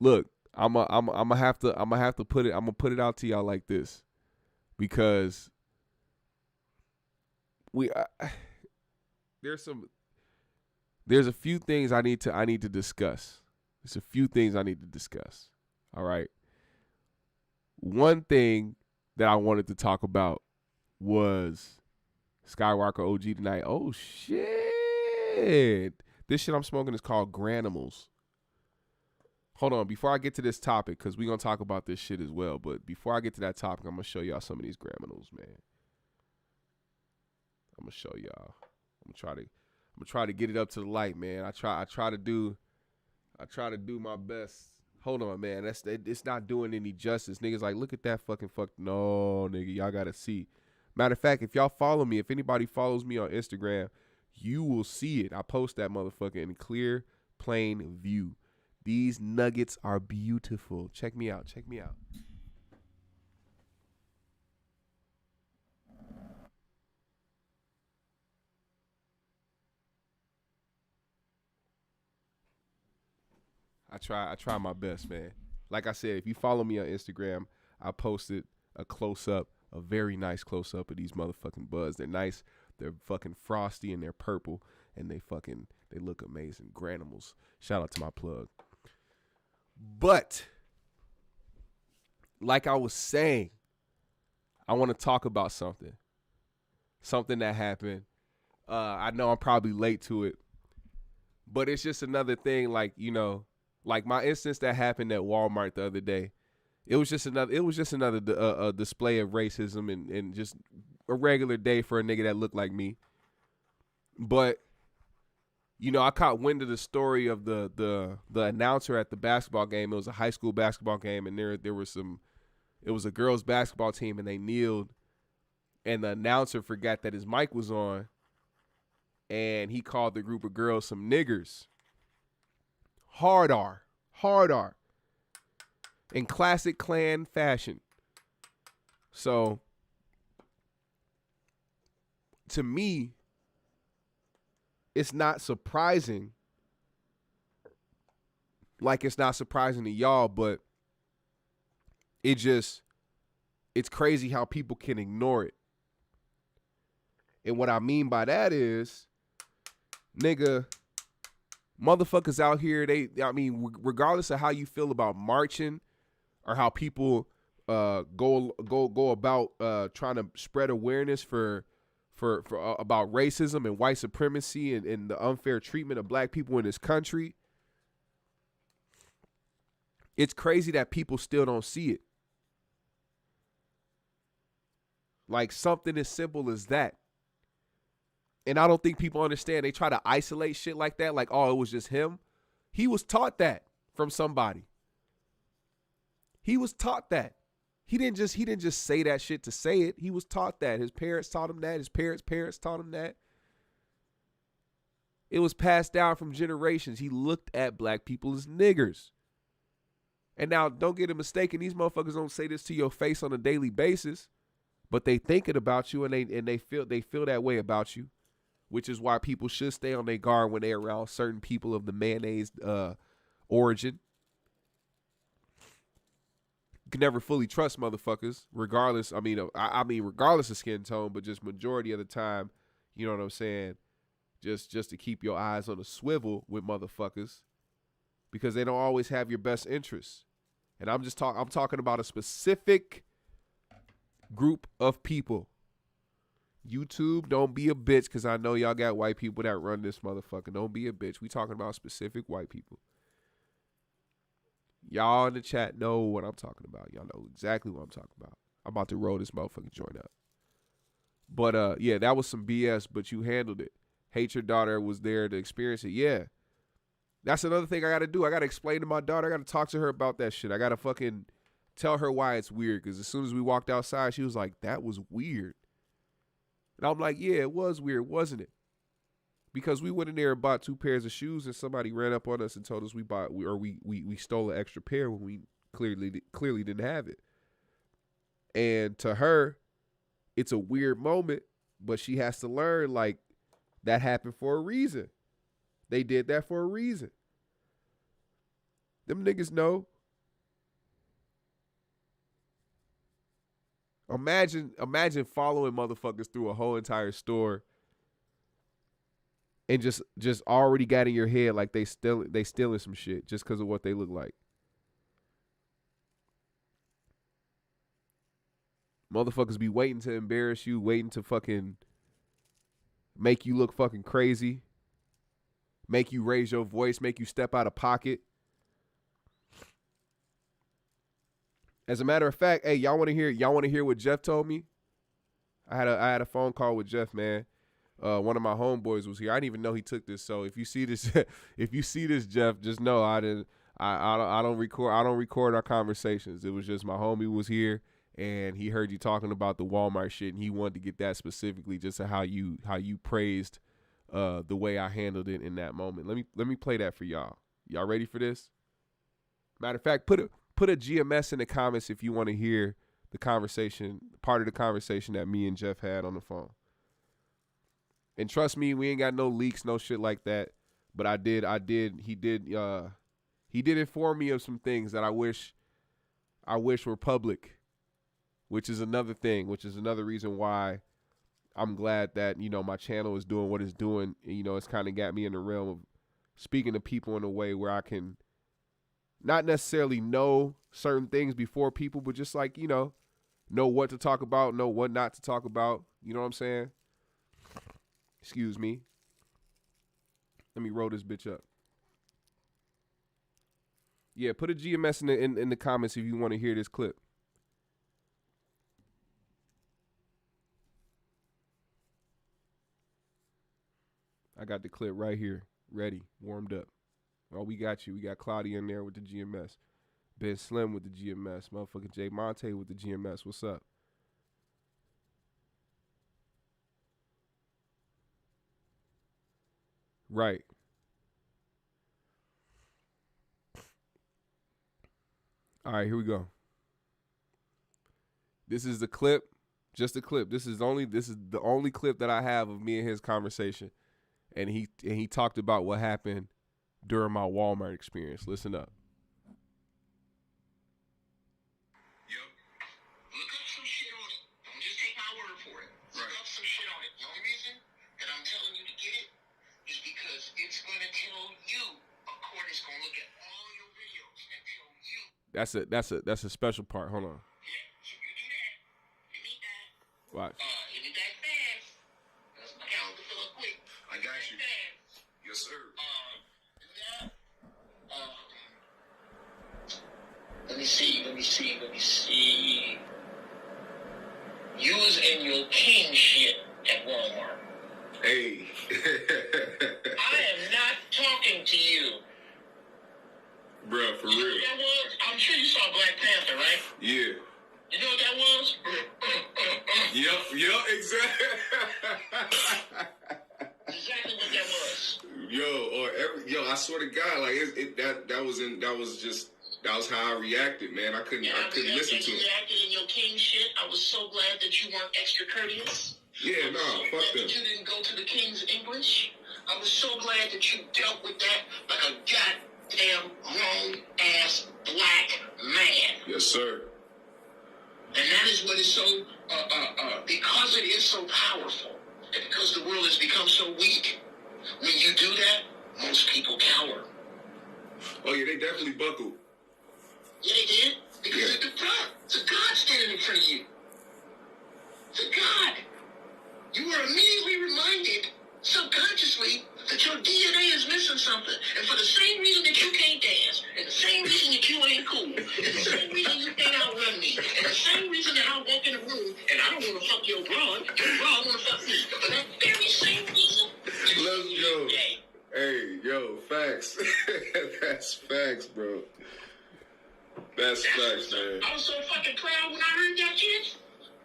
look, I'm gonna have to put it out to y'all like this, because there's a few things I need to discuss. There's a few things I need to discuss. All right. One thing that I wanted to talk about was Skywalker OG tonight. Oh shit. This shit I'm smoking is called Granimals. Hold on, before I get to this topic, because we're going to talk about this shit as well, but before I get to that topic, I'm going to show y'all some of these Granimals, man. I'm going to show y'all. I'm going to try to get it up to the light, man. I try to do my best. Hold on, man. It's not doing any justice. Niggas like, look at that fucking No, nigga, y'all got to see. Matter of fact, if y'all follow me, if anybody follows me on Instagram, you will see it. I post that motherfucker in clear, plain view. These nuggets are beautiful. Check me out. Check me out. I try my best, man. Like I said, if you follow me on Instagram, I posted a close up, a very nice close up of these motherfucking buds. They're nice. They're fucking frosty and they're purple and they look amazing. Granimals. Shout out to my plug. But like I was saying, I want to talk about something that happened. I know I'm probably late to it, but it's just another thing. Like, you know, like my instance that happened at Walmart the other day. It was just another display of racism and just a regular day for a nigga that looked like me. But you know, I caught wind of the story of the announcer at the basketball game. It was a high school basketball game, and there was it was a girls basketball team, and they kneeled, and the announcer forgot that his mic was on, and he called the group of girls some niggers. Hard R. In classic Klan fashion. So, to me, it's not surprising. Like it's not surprising to y'all, but it's crazy how people can ignore it. And what I mean by that is, nigga, motherfuckers out here, regardless of how you feel about marching or how people go about trying to spread awareness for about racism and white supremacy and the unfair treatment of black people in this country, it's crazy that people still don't see it. Like something as simple as that. And I don't think people understand. They try to isolate shit like that, like, oh, it was just him. He was taught that from somebody. He was taught that. He didn't just say that shit to say it. He was taught that. His parents taught him that. His parents taught him that. It was passed down from generations. He looked at black people as niggers. And now, don't get it mistaken. These motherfuckers don't say this to your face on a daily basis, but they think it about you, and they feel that way about you, which is why people should stay on their guard when they're around certain people of the mayonnaise origin. You can never fully trust motherfuckers, regardless. Regardless of skin tone, but just majority of the time, you know what I'm saying? Just to keep your eyes on a swivel with motherfuckers, because they don't always have your best interests. And I'm talking about a specific group of people. YouTube, don't be a bitch, because I know y'all got white people that run this motherfucker. Don't be a bitch. We talking about specific white people. Y'all in the chat know what I'm talking about. Y'all know exactly what I'm talking about. I'm about to roll this motherfucking joint up. But yeah, that was some BS, but you handled it. Hate your daughter was there to experience it. Yeah. That's another thing I got to do. I got to explain to my daughter. I got to talk to her about that shit. I got to fucking tell her why it's weird, because as soon as we walked outside, she was like, that was weird. And I'm like, yeah, it was weird, wasn't it? Because we went in there and bought 2 pairs of shoes, and somebody ran up on us and told us we stole an extra pair when we clearly didn't have it. And to her, it's a weird moment, but she has to learn, like, that happened for a reason. They did that for a reason. Them niggas know. Imagine following motherfuckers through a whole entire store and just already got in your head like they stealing some shit just because of what they look like. Motherfuckers be waiting to embarrass you, waiting to fucking make you look fucking crazy, make you raise your voice, make you step out of pocket. As a matter of fact, hey, y'all want to hear what Jeff told me? I had a phone call with Jeff, man. One of my homeboys was here. I didn't even know he took this. So if you see this, Jeff, just know I don't record our conversations. It was just my homie was here, and he heard you talking about the Walmart shit, and he wanted to get that specifically just to how you praised the way I handled it in that moment. Let me play that for y'all. Y'all ready for this? Matter of fact, put a GMS in the comments if you want to hear the conversation, part of the conversation that me and Jeff had on the phone. And trust me, we ain't got no leaks, no shit like that. But he he did inform me of some things that I wish were public, which is another thing, which is another reason why I'm glad that, you know, my channel is doing what it's doing. You know, it's kind of got me in the realm of speaking to people in a way where I can not necessarily know certain things before people, but just like, you know what to talk about, know what not to talk about. You know what I'm saying? Excuse me. Let me roll this bitch up. Yeah, put a GMS in the comments if you want to hear this clip. I got the clip right here, ready, warmed up. Oh, we got you. We got Claudia in there with the GMS. Ben Slim with the GMS. Motherfucking Jay Monte with the GMS. What's up? Right. All right, here we go. This is the clip, just a clip. This is the only clip that I have of me and his conversation. And he talked about what happened during my Walmart experience. Listen up. Yep. Look up some shit on it. Don't just take my word for it. Look up some shit on it. The only reason that I'm telling you to get it is because it's going to tell you, a court is going to look at all your videos and tell you. That's a special part. Hold on. Yeah, so you do that. Give me that. Watch. Give me that fast. That's my calendar fill up quick. I got you. Fast. Yes, sir. Do that. Let me see. Using your king shit at Walmart. Hey. I am not talking to you. Bruh, for real. You know what that was? I'm sure you saw Black Panther, right? Yeah. You know what that was? Yep, exactly. Exactly what that was. I swear to God, like that was how I reacted, man. I couldn't listen to it. You reacted in your king shit. I was so glad that you weren't extra courteous. Yeah, fuck that. That you didn't go to the king's English. I was so glad that you dealt with that like a goddamn grown-ass black man. Yes, sir. And that is what is so, because it is so powerful, and because the world has become so weak, when you do that, most people cower. Oh, yeah, they definitely buckled. Yeah, they did. Because it's a God standing in front of you. It's a God. You were immediately reminded, subconsciously, that your DNA is missing something. And for the same reason that you can't dance, and the same reason that you ain't cool, and the same reason you can't outrun me, and the same reason that I walk in the room and I don't want to fuck your broad want to fuck me. For that very same reason, let's go. Hey, yo, facts. That's facts, bro. That's facts, man. I was so fucking proud when I heard that shit.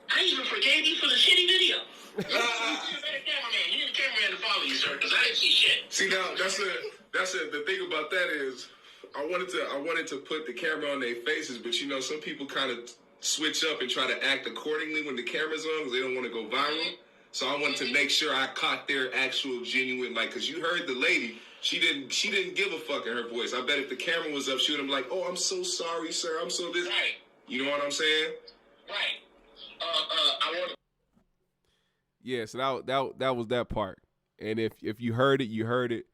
I even forgave you for the shitty video. You need a cameraman to follow you, sir, because I didn't see shit. See, now that's it. The thing about that is, I wanted to put the camera on their faces, but you know, some people kind of switch up and try to act accordingly when the camera's on because they don't want to go viral. Mm-hmm. So I wanted to make sure I caught their actual genuine, like, because you heard the lady, she didn't give a fuck in her voice. I bet if the camera was up, she would have been like, "Oh, I'm so sorry, sir. I'm so this." Right. You know what I'm saying? Right. I want. Yeah, so that was that part. And if you heard it, you heard it.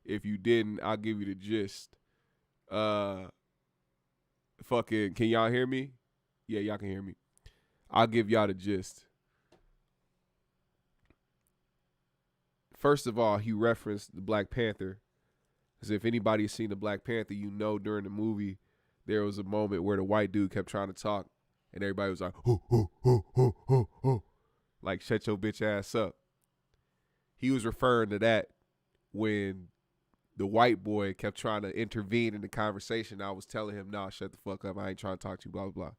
If you didn't, I'll give you the gist. Fucking, can y'all hear me? Yeah, y'all can hear me. I'll give y'all the gist. First of all, he referenced the Black Panther. Because if anybody's seen the Black Panther, you know during the movie, there was a moment where the white dude kept trying to talk, and everybody was like, "Ho, ho, ho, ho, ho, ho." Like, shut your bitch ass up. He was referring to that when the white boy kept trying to intervene in the conversation. I was telling him, "Nah, shut the fuck up. I ain't trying to talk to you, blah, blah, blah."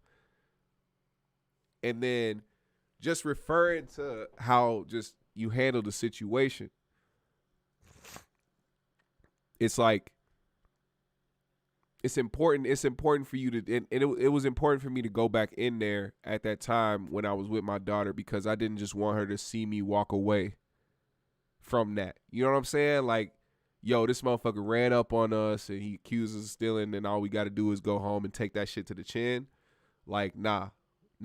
And then just referring to how just you handle the situation. It's like, it's important for you to, and it was important for me to go back in there at that time when I was with my daughter, because I didn't just want her to see me walk away from that. You know what I'm saying? Like, yo, this motherfucker ran up on us and he accused us of stealing, and all we got to do is go home and take that shit to the chin. Like, nah,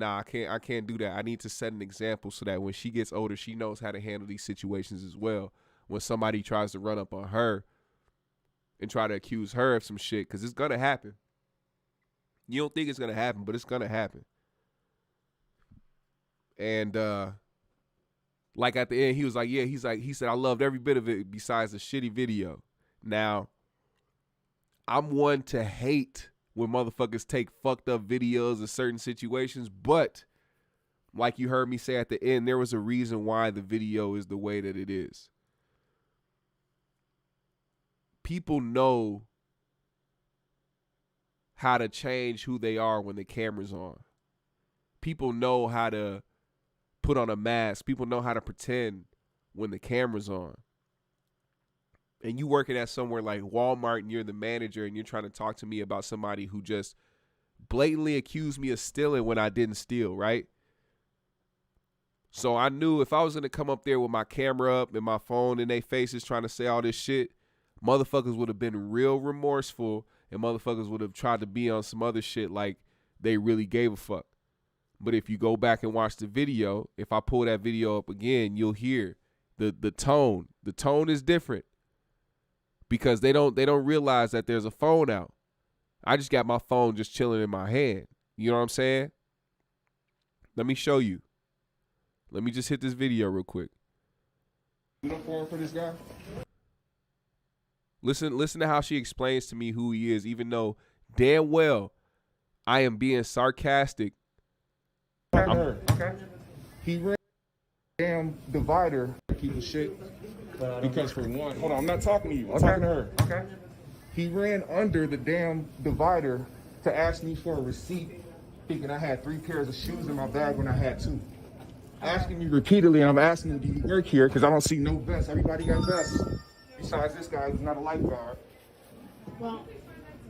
I can't do that. I need to set an example so that when she gets older, she knows how to handle these situations as well. When somebody tries to run up on her and try to accuse her of some shit, because it's gonna happen. You don't think it's gonna happen, but it's gonna happen. And like at the end, he was like, yeah, he said, I loved every bit of it besides the shitty video. Now, I'm one to hate when motherfuckers take fucked up videos of certain situations, but like you heard me say at the end, there was a reason why the video is the way that it is. People know how to change who they are when the camera's on. People know how to put on a mask. People know how to pretend when the camera's on. And you working at somewhere like Walmart and you're the manager and you're trying to talk to me about somebody who just blatantly accused me of stealing when I didn't steal, right? So I knew if I was going to come up there with my camera up and my phone in their faces trying to say all this shit, motherfuckers would have been real remorseful and motherfuckers would have tried to be on some other shit like they really gave a fuck. But if you go back and watch the video, if I pull that video up again, you'll hear the tone. The tone is different because they don't realize that there's a phone out. I just got my phone just chilling in my hand. You know what I'm saying? Let me show you. Let me just hit this video real quick. Uniform for this guy? Listen to how she explains to me who he is, even though damn well I am being sarcastic. Okay. He ran damn divider to keep the shit. Because for one, hold on, I'm not talking to you. I'm talking to her. Okay. He ran under the damn divider to ask me for a receipt, thinking I had 3 pairs of shoes in my bag when I had 2. Asking me repeatedly, and I'm asking him, do you work here? Because I don't see no vests. Everybody got vests. Besides this guy who's not a lifeguard. Well,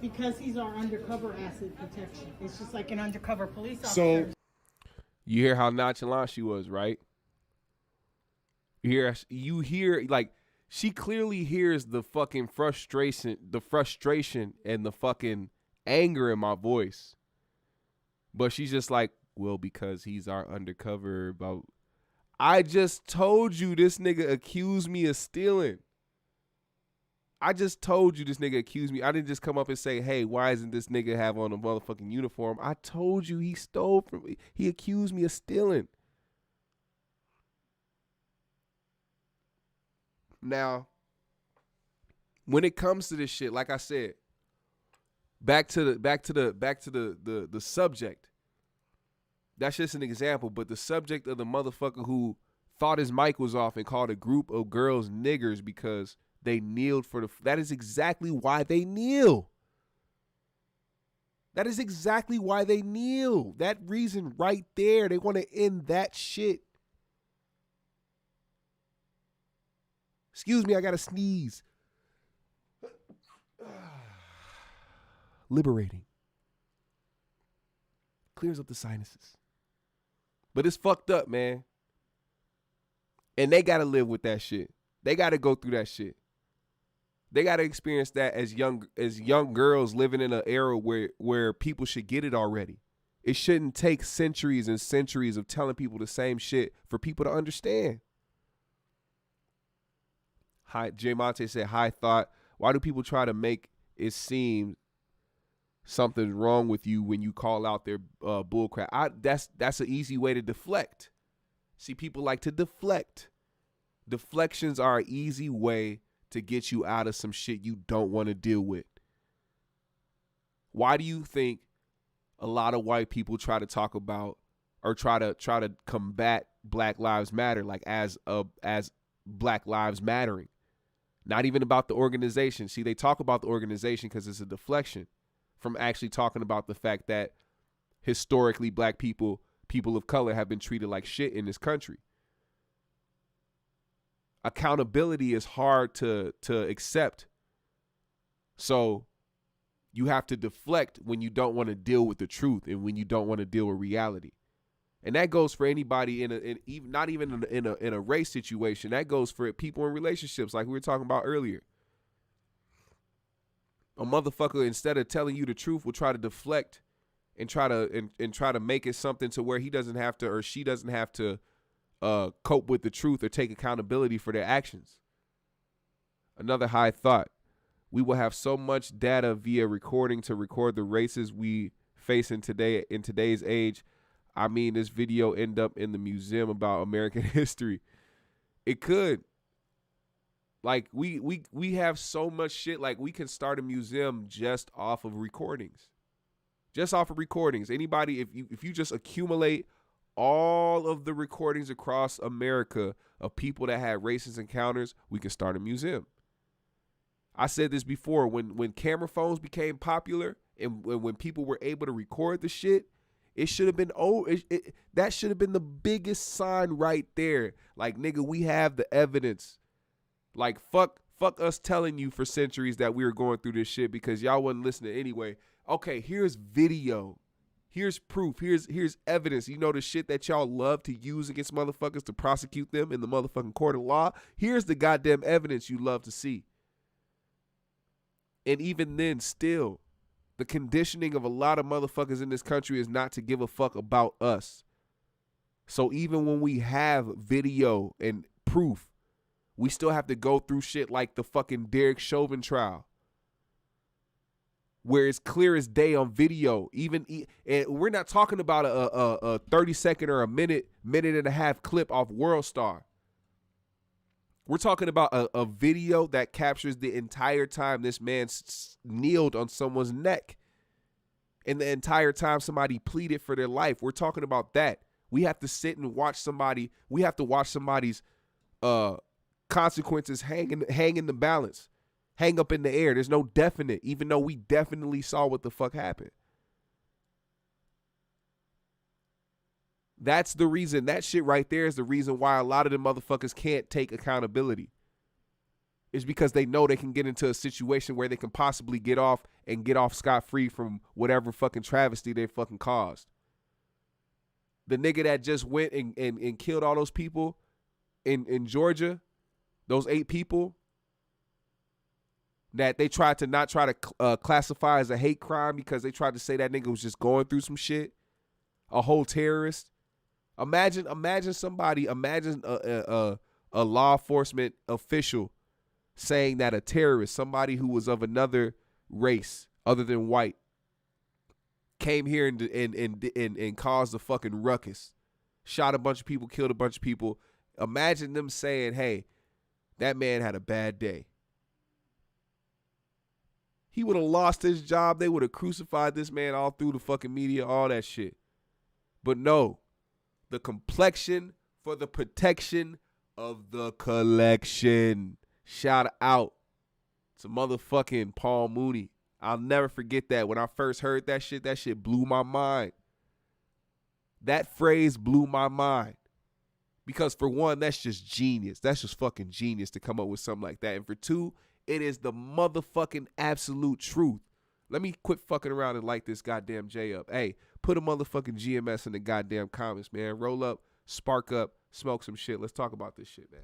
because he's our undercover asset protection. It's just like an undercover police officer. So you hear how nonchalant she was, right? You hear like she clearly hears the fucking frustration and the fucking anger in my voice. But she's just like, well, because he's our undercover. But I just told you this nigga accused me of stealing. I just told you this nigga accused me. I didn't just come up and say, hey, why isn't this nigga have on a motherfucking uniform? I told you he stole from me. He accused me of stealing. Now, when it comes to this shit, like I said, back to the subject. That's just an example, but the subject of the motherfucker who thought his mic was off and called a group of girls niggers because they kneeled for that is exactly why they kneel. That is exactly why they kneel. That reason right there. They want to end that shit. Excuse me, I gotta sneeze. Liberating. Clears up the sinuses. But it's fucked up, man. And they gotta live with that shit. They gotta go through that shit. They gotta experience that as young girls living in an era where people should get it already. It shouldn't take centuries and centuries of telling people the same shit for people to understand. Jay Monte said, high thought. Why do people try to make it seem something's wrong with you when you call out their bullcrap? That's an easy way to deflect. See, people like to deflect. Deflections are an easy way to get you out of some shit you don't want to deal with. Why do you think a lot of white people try to talk about or try to combat Black Lives Matter, like as Black Lives Mattering? Not even about the organization. See, they talk about the organization because it's a deflection from actually talking about the fact that historically black people of color have been treated like shit in this country. Accountability is hard to accept. So you have to deflect when you don't want to deal with the truth and when you don't want to deal with reality. And that goes for anybody not even in a race situation. That goes for people in relationships like we were talking about earlier. A motherfucker, instead of telling you the truth, will try to deflect and try to make it something to where he doesn't have to, or she doesn't have to cope with the truth or take accountability for their actions. Another high thought. We will have so much data via recording to record the races we face in today's age. I mean, this video end up in the museum about American history. It could. Like, we have so much shit. Like, we can start a museum just off of recordings. Just off of recordings. Anybody, if you just accumulate all of the recordings across America of people that had racist encounters, we can start a museum. I said this before, when camera phones became popular and when people were able to record the shit, it should have been that should have been the biggest sign right there. Like, nigga, we have the evidence. Like, fuck us telling you for centuries that we were going through this shit because y'all wasn't listening anyway. Okay, here's video. Here's proof. Here's evidence. You know the shit that y'all love to use against motherfuckers to prosecute them in the motherfucking court of law? Here's the goddamn evidence you love to see. And even then, still, the conditioning of a lot of motherfuckers in this country is not to give a fuck about us. So even when we have video and proof, we still have to go through shit like the fucking Derek Chauvin trial, where it's clear as day on video. And we're not talking about a 30-second or a minute and a half clip off World Star. We're talking about a video that captures the entire time this man kneeled on someone's neck and the entire time somebody pleaded for their life. We're talking about that. We have to sit and watch somebody. We have to watch somebody's consequences hang in the balance, hang up in the air. There's no definite, even though we definitely saw what the fuck happened. That's the reason. That shit right there is the reason why a lot of the motherfuckers can't take accountability. It's because they know they can get into a situation where they can possibly get off scot-free from whatever fucking travesty they fucking caused. The nigga that just went and killed all those people in Georgia, those 8 people that they tried to not try to classify as a hate crime because they tried to say that nigga was just going through some shit, a whole terrorist. Imagine a law enforcement official saying that a terrorist, somebody who was of another race other than white, came here and caused a fucking ruckus, shot a bunch of people, killed a bunch of people. Imagine them saying, hey, that man had a bad day. He would have lost his job. They would have crucified this man all through the fucking media, all that shit. But no, the complexion for the protection of the collection. Shout out to motherfucking Paul Mooney. I'll never forget that. When I first heard that shit blew my mind. That phrase blew my mind. Because for one, that's just genius. That's just fucking genius to come up with something like that. And for two, it is the motherfucking absolute truth. Let me quit fucking around and light this goddamn J up. Hey, put a motherfucking GMS in the goddamn comments, man. Roll up, spark up, smoke some shit. Let's talk about this shit, man.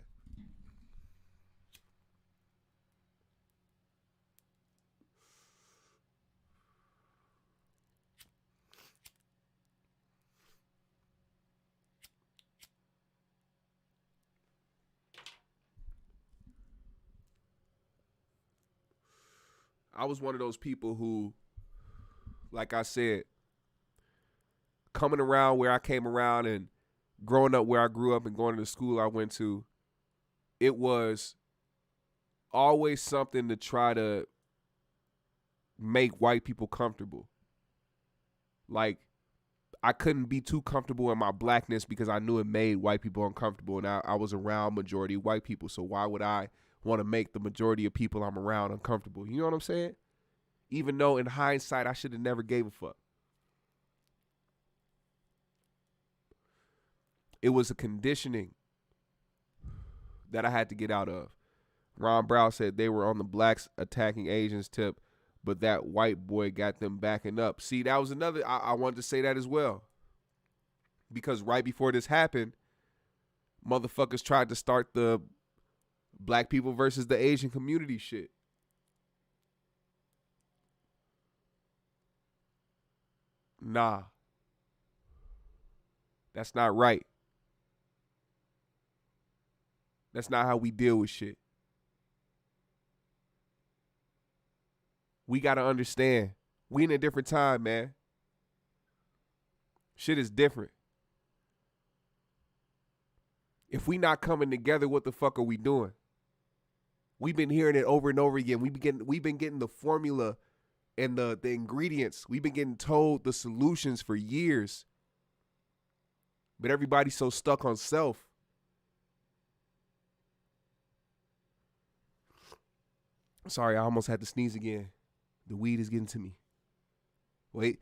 I was one of those people who, like I said, coming around where I came around and growing up where I grew up and going to the school I went to, it was always something to try to make white people comfortable. Like, I couldn't be too comfortable in my blackness because I knew it made white people uncomfortable, and I was around majority white people, so why would I want to make the majority of people I'm around uncomfortable? You know what I'm saying? Even though in hindsight, I should have never gave a fuck. It was a conditioning that I had to get out of. Ron Brown said they were on the blacks attacking Asians tip, but that white boy got them backing up. See, that was another, I wanted to say that as well. Because right before this happened, motherfuckers tried to start the black people versus the Asian community shit. Nah. That's not right. That's not how we deal with shit. We got to understand. We in a different time, man. Shit is different. If we not coming together, what the fuck are we doing? We've been hearing it over and over again. We've been getting the formula and the ingredients. We've been getting told the solutions for years. But everybody's so stuck on self. Sorry, I almost had to sneeze again. The weed is getting to me. Wait.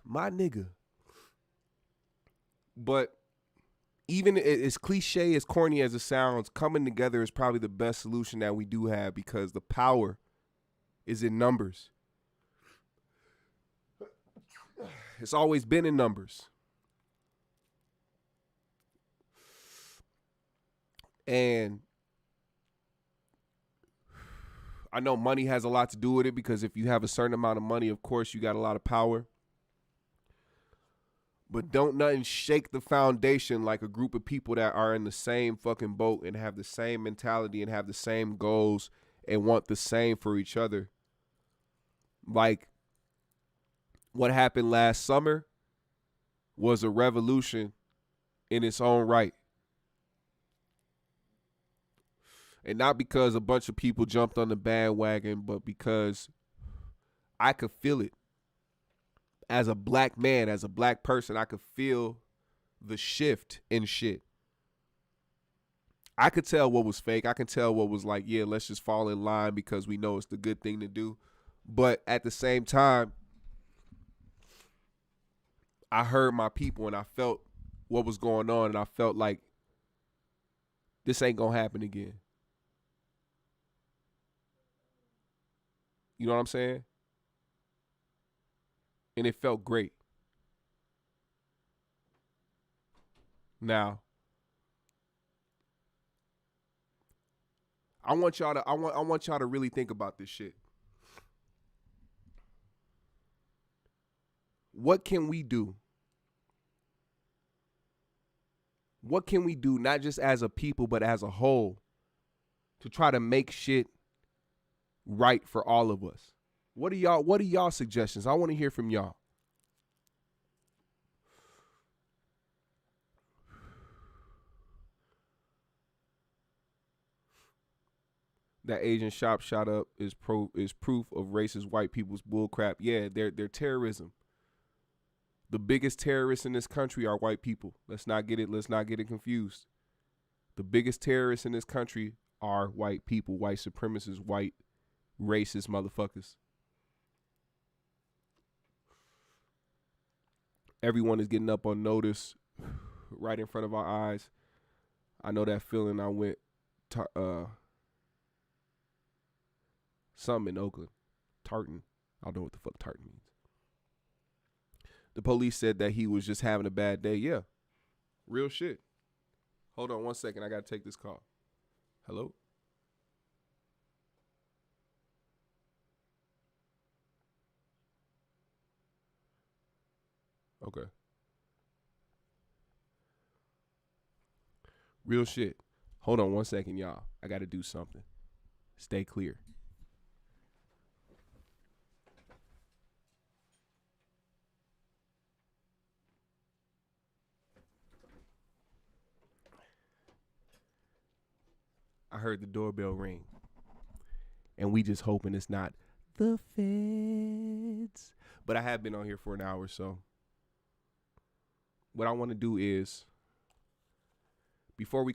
My nigga. But even as cliche, as corny as it sounds, coming together is probably the best solution that we do have because the power is in numbers. It's always been in numbers. And I know money has a lot to do with it because if you have a certain amount of money, of course, you got a lot of power. But don't nothing shake the foundation like a group of people that are in the same fucking boat and have the same mentality and have the same goals and want the same for each other. Like what happened last summer was a revolution in its own right. And not because a bunch of people jumped on the bandwagon, but because I could feel it. As a black man, as a black person, I could feel the shift in shit. I could tell what was fake. I can tell what was like, yeah, let's just fall in line because we know it's the good thing to do. But at the same time, I heard my people and I felt what was going on and I felt like this ain't gonna happen again. You know what I'm saying? And it felt great. Now, I want y'all to really think about this shit. What can we do? What can we do, not just as a people, but as a whole, to try to make shit right for all of us? What are y'all suggestions? I want to hear from y'all. That Asian shop shot up is proof of racist white people's bullcrap. Yeah, they're terrorism. The biggest terrorists in this country are white people. Let's not get it confused. The biggest terrorists in this country are white people, white supremacists, white racist motherfuckers. Everyone is getting up on notice right in front of our eyes. I know that feeling. I went something in Oakland. Tartan. I don't know what the fuck tartan means. The police said that he was just having a bad day. Yeah. Real shit. Hold on 1 second. I got to take this call. Hello? Okay. Real shit. Hold on 1 second, y'all. I got to do something. Stay clear. I heard the doorbell ring. And we just hoping it's not the feds. But I have been on here for an hour, so what I want to do is before we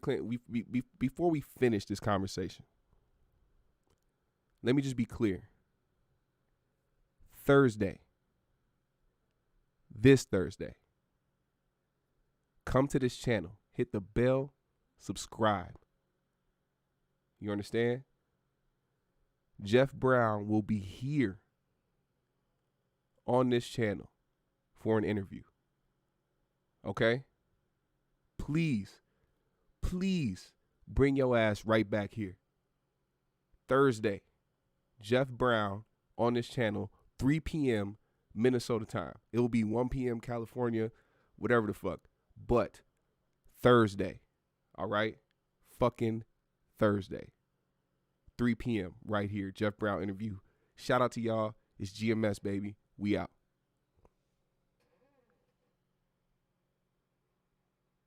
finish this conversation, let me just be clear. This Thursday, come to this channel, hit the bell, subscribe. You understand? Jeff Brown will be here on this channel for an interview. Okay? Please bring your ass right back here. Thursday, Jeff Brown on this channel. 3 p.m. Minnesota time. It will be 1 p.m. California, whatever the fuck. But Thursday, all right? Fucking Thursday. 3 p.m. right here. Jeff Brown interview. Shout out to y'all. It's GMS, baby. We out.